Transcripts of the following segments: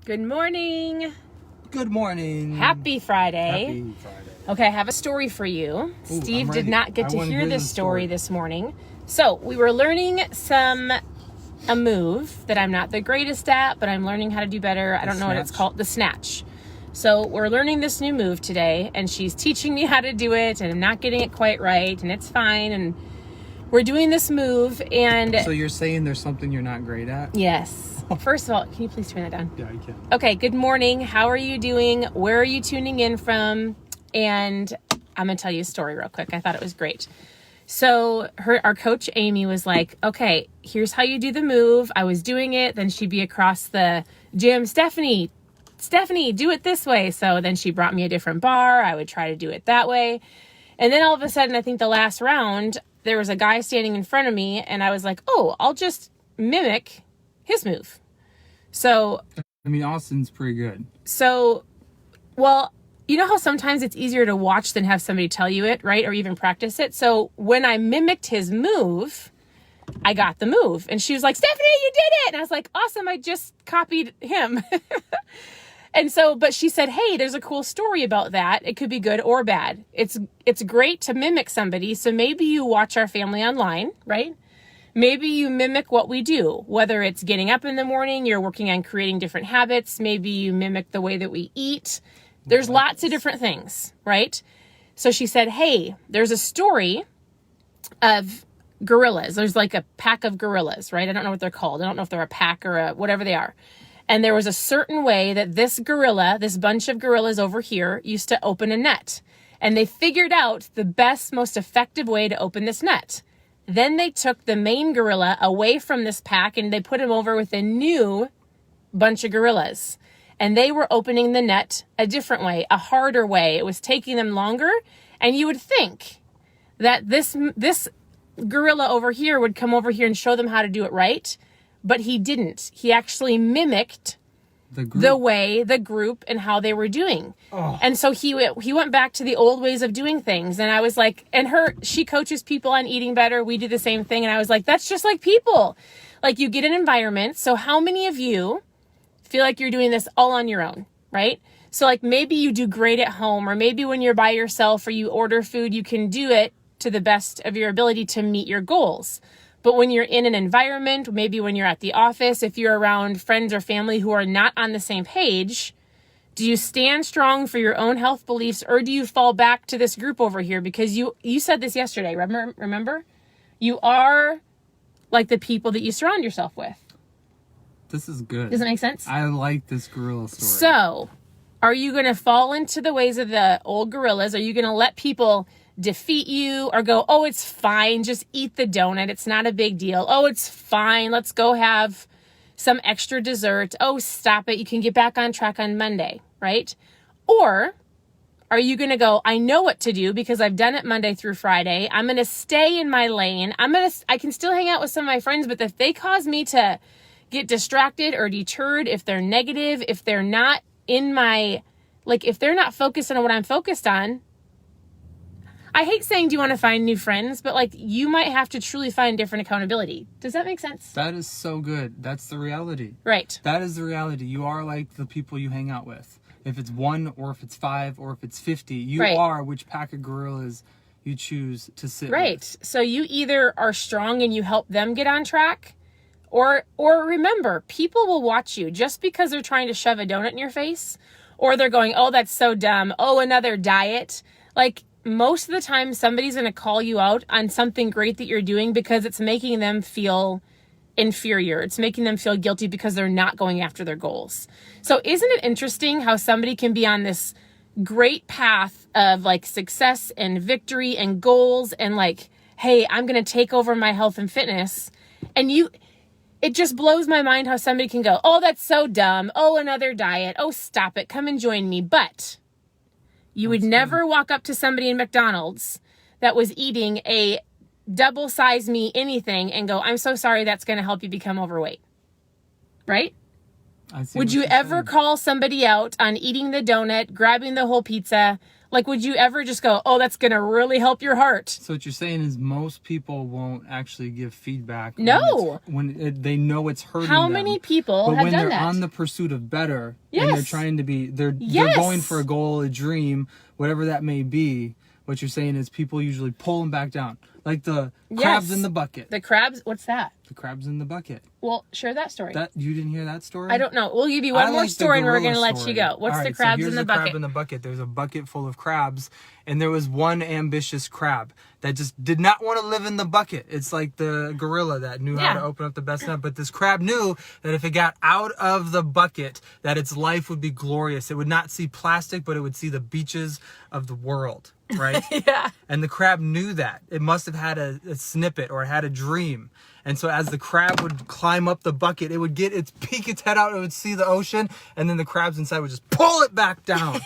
Good morning. Good morning. Happy Friday. Happy Friday. Okay, I have a story for you. Ooh, Steve I'm did ready. not get I to wanna hear this the story this morning. So we were learning a move that I'm not the greatest at, but I'm learning how to do better. I don't know what it's called. The snatch. So we're learning this new move today, and she's teaching me how to do it, and I'm not getting it quite right, and it's fine. And we're doing this move, and... So you're saying there's something you're not great at? Yes. First of all, can you please turn that down? Yeah, I can. Okay, good morning. How are you doing? Where are you tuning in from? And I'm going to tell you a story real quick. I thought it was great. So our coach, Amy, was like, okay, here's how you do the move. I was doing it. Then she'd be across the gym. Stephanie, do it this way. So then she brought me a different bar. I would try to do it that way. And then all of a sudden, I think the last round, there was a guy standing in front of me. And I was like, oh, I'll just mimic his move. So, I mean, Austin's pretty good. So, well, you know how sometimes it's easier to watch than have somebody tell you it, right? Or even practice it. So when I mimicked his move, I got the move. And she was like, Stephanie, you did it. And I was like, awesome. I just copied him. And so, but she said, hey, there's a cool story about that. It could be good or bad. It's great to mimic somebody. So maybe you watch our family online, right? Maybe you mimic what we do, whether it's getting up in the morning, you're working on creating different habits. Maybe you mimic the way that we eat. There's lots of different things, right? So she said, hey, there's a story of gorillas. There's like a pack of gorillas, right? I don't know what they're called. I don't know if they're a pack or whatever they are. And there was a certain way that this bunch of gorillas over here used to open a net. And they figured out the best, most effective way to open this net. Then they took the main gorilla away from this pack and they put him over with a new bunch of gorillas. And they were opening the net a different way, a harder way. It was taking them longer. And you would think that this gorilla over here would come over here and show them how to do it right. But he didn't. He actually mimicked the group and how they were doing. Oh. And so he went back to the old ways of doing things. And I was like, she coaches people on eating better. We do the same thing. And I was like, that's just like people. Like you get an environment. So how many of you feel like you're doing this all on your own, right? So like maybe you do great at home, or maybe when you're by yourself or you order food, you can do it to the best of your ability to meet your goals. But when you're in an environment, maybe when you're at the office, if you're around friends or family who are not on the same page, do you stand strong for your own health beliefs, or do you fall back to this group over here? Because you said this yesterday, remember? You are like the people that you surround yourself with. This is good. Does it make sense? I like this gorilla story. So, are you going to fall into the ways of the old gorillas? Are you going to let people defeat you, or go, oh, it's fine, just eat the donut, it's not a big deal. Oh, it's fine, let's go have some extra dessert. Oh, stop it, you can get back on track on Monday, right? Or are you going to go, I know what to do because I've done it Monday through Friday. I'm going to stay in my lane. I can still hang out with some of my friends, but if they cause me to get distracted or deterred, if they're negative, if they're not if they're not focused on what I'm focused on, I hate saying, do you want to find new friends? But you might have to truly find different accountability. Does that make sense? That is so good. That's the reality. Right. That is the reality. You are like the people you hang out with. If it's 1 or if it's 5 or if it's 50, you are which pack of gorillas you choose to sit with. Right. So you either are strong and you help them get on track, or remember, people will watch you just because they're trying to shove a donut in your face, or they're going, oh, that's so dumb. Oh, another diet. Most of the time, somebody's going to call you out on something great that you're doing because it's making them feel inferior. It's making them feel guilty because they're not going after their goals. So isn't it interesting how somebody can be on this great path of success and victory and goals and hey, I'm going to take over my health and fitness. And it just blows my mind how somebody can go, oh, that's so dumb. Oh, another diet. Oh, stop it. Come and join me. But you would never walk up to somebody in McDonald's that was eating a double size me anything and go, I'm so sorry, that's going to help you become overweight. Right? Would you ever call somebody out on eating the donut, grabbing the whole pizza? Like, would you ever just go, oh, that's going to really help your heart? So what you're saying is most people won't actually give feedback. No. They know it's hurting How them. many people But have when done they're that? on the pursuit of better, Yes. and they're trying to be, they're Yes. going for a goal, a dream, whatever that may be, what you're saying is people usually pull them back down. Like the crabs in the bucket. The crabs, what's that? The crabs in the bucket. Well, share that story. That you didn't hear that story? I don't know. We'll give you one more story and we're going to let you go. What's All the right, crabs so here's in the the bucket? crab in the bucket. There's a bucket full of crabs, and there was one ambitious crab that just did not want to live in the bucket. It's like the gorilla that knew how to open up the best nut, but this crab knew that if it got out of the bucket, that its life would be glorious. It would not see plastic, but it would see the beaches of the world, right? Yeah. And the crab knew that. It must have had a snippet or it had a dream. And so as the crab would climb up the bucket, it would peek its head out, it would see the ocean, and then the crabs inside would just pull it back down.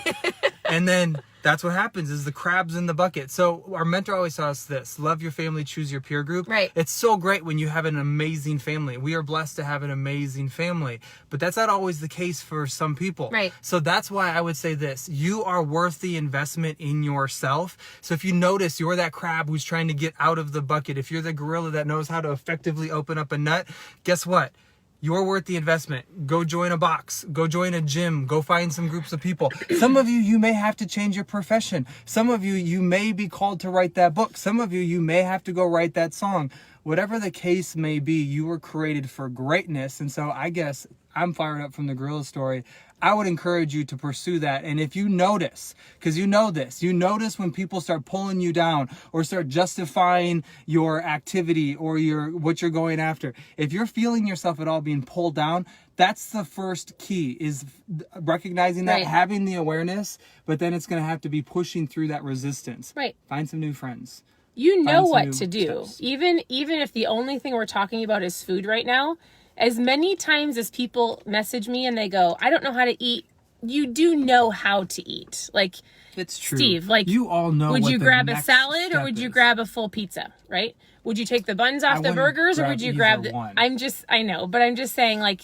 And then that's what happens is the crabs in the bucket. So our mentor always taught us this: love your family, choose your peer group. Right. It's so great when you have an amazing family. We are blessed to have an amazing family, but that's not always the case for some people. Right. So that's why I would say this: you are worth the investment in yourself. So if you notice you're that crab who's trying to get out of the bucket, if you're the gorilla that knows how to effectively open up a nut, guess what? You're worth the investment. Go join a box. Go join a gym. Go find some groups of people. Some of you may have to change your profession. Some of you may be called to write that book. Some of you may have to go write that song. Whatever the case may be, you were created for greatness. And so I guess I'm fired up from the gorilla story. I would encourage you to pursue that. And if you notice, because you know this, you notice when people start pulling you down or start justifying your activity or what you're going after. If you're feeling yourself at all being pulled down, that's the first key, is recognizing that, having the awareness, but then it's going to have to be pushing through that resistance. Right. Find some new friends. You know what to do. Steps. Even if the only thing we're talking about is food right now, as many times as people message me and they go, I don't know how to eat, you do know how to eat. Like, it's true. Steve, like, you all know. Would what you the grab a next salad or step would you is. grab a full pizza, right? Would you take the buns off the burgers or would you grab the... one. I know, but I'm just saying, like,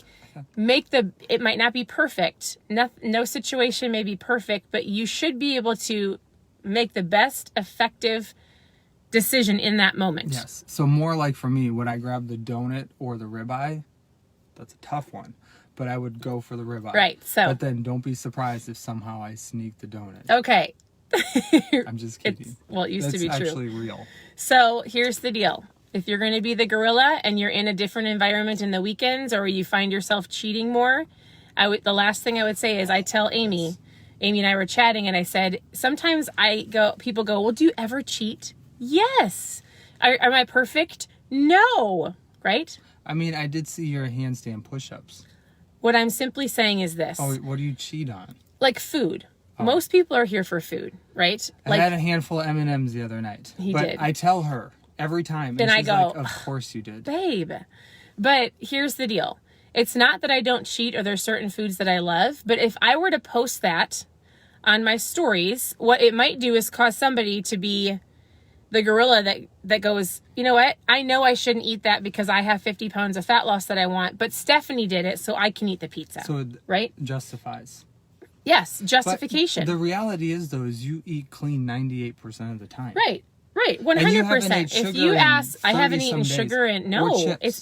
it might not be perfect. No situation may be perfect, but you should be able to make the best effective decision in that moment. Yes. So more like for me, would I grab the donut or the ribeye? That's a tough one, but I would go for the ribeye. Right. So, but then don't be surprised if somehow I sneak the donut. Okay. I'm just kidding. It used to be true. It's actually real. So here's the deal. If you're going to be the gorilla and you're in a different environment in the weekends, or you find yourself cheating more, the last thing I would say is I tell Amy and I were chatting and I said, sometimes people go, well, do you ever cheat? Yes. Am I perfect? No. Right? I mean, I did see your handstand push-ups. What I'm simply saying is this. Oh, what do you cheat on? Like food. Oh. Most people are here for food, right? I had a handful of M&Ms the other night. He did. I tell her every time. And I she's go, like, of course you did. Babe. But here's the deal. It's not that I don't cheat or there's certain foods that I love, but if I were to post that on my stories, what it might do is cause somebody to be the gorilla that goes, you know what? I know I shouldn't eat that because I have 50 pounds of fat loss that I want, but Stephanie did it, so I can eat the pizza. So it right? Justifies. Yes, justification. But the reality is, though, is you eat clean 98% of the time. Right. 100%. If you ask, I haven't eaten sugar it's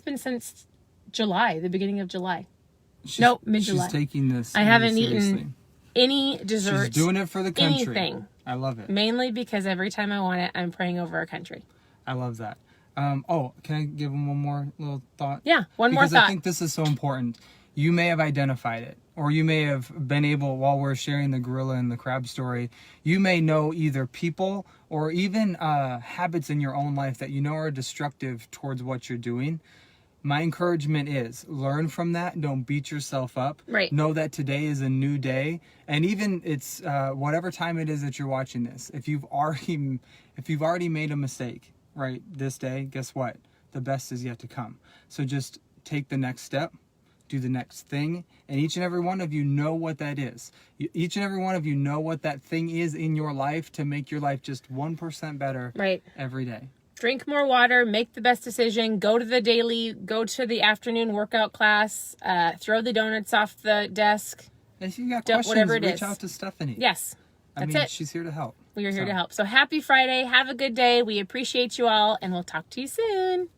been since July, the beginning of July. Mid-July. She's taking this. I haven't etten any dessert. She's doing it for the country. Anything. I love it. Mainly because every time I want it, I'm praying over our country. I love that. Can I give him one more little thought? Yeah, one more thought. Because I think this is so important. You may have identified it, or you may have been able, while we're sharing the gorilla and the crab story, you may know either people or even habits in your own life that you know are destructive towards what you're doing. My encouragement is learn from that. Don't beat yourself up. Right. Know that today is a new day. And even it's whatever time it is that you're watching this, if you've already made a mistake, right, this day, guess what? The best is yet to come. So just take the next step. Do the next thing, and each and every one of you know what that is. Each and every one of you know what that thing is in your life to make your life just 1% better every day. Drink more water, make the best decision, go to the afternoon workout class, throw the donuts off the desk. If you got questions, reach out to Stephanie. Yes. That's it. She's here to help. We are here to help. So happy Friday. Have a good day. We appreciate you all, and we'll talk to you soon.